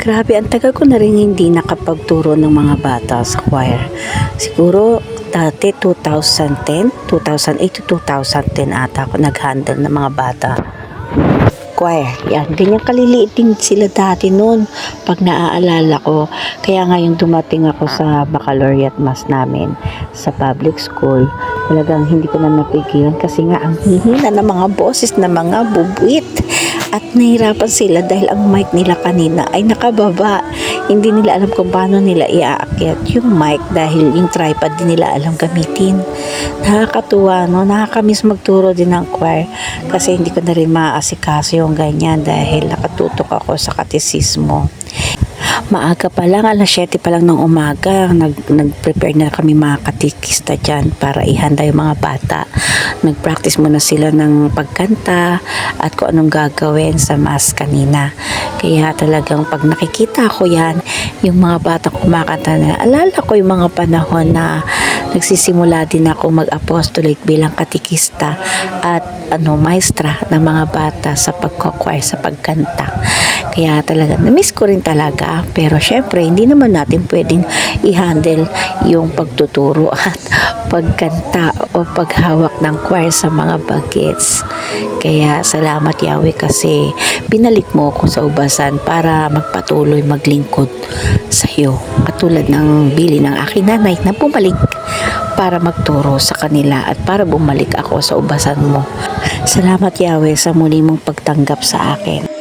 Grabe, ang tagal ko na rin hindi nakapagturo ng mga bata sa choir. Siguro dati 2010, 2008 to 2010 ata ako nag-handle ng mga bata. Choir, yan, ganyan kaliliit din sila dati noon pag naaalala ko. Kaya ngayon dumating ako sa baccalaureate mass namin sa public school, talagang hindi ko na napigilan kasi nga ang hihina ng mga boses ng mga bubuit. At nahirapan sila dahil ang mic nila kanina ay nakababa. Hindi nila alam kung paano nila iaakyat yung mic dahil yung tripod din nila alam gamitin. Nakakatuwa, no? Nakakamiss magturo din ng choir kasi hindi ko na rin maaasikaso yung ganyan dahil nakatutok ako sa katesismo. Maaga pa lang, alas 7 pa lang ng umaga, nag-prepare na kami mga katikista dyan para ihanda yung mga bata. Nag-practice muna sila ng pagkanta at kung anong gagawin sa mass kanina. Kaya talagang pag nakikita ko yan, yung mga bata kumakanta na, alala ko yung mga panahon na nagsisimula din ako mag-apostolate bilang katikista at maestra ng mga bata sa pagko-choir, sa pagkanta. Kaya talaga, na-miss ko rin talaga. Pero syempre, hindi naman natin pwedeng i-handle yung pagtuturo at pagkanta o paghawak ng choir sa mga bagets. Kaya salamat Yahweh kasi binalik mo ako sa ubasan para magpatuloy maglingkod sa iyo. Katulad ng bili ng aking nanay na bumalik para magturo sa kanila at para bumalik ako sa ubasan mo. Salamat Yahweh sa muli mong pagtanggap sa akin.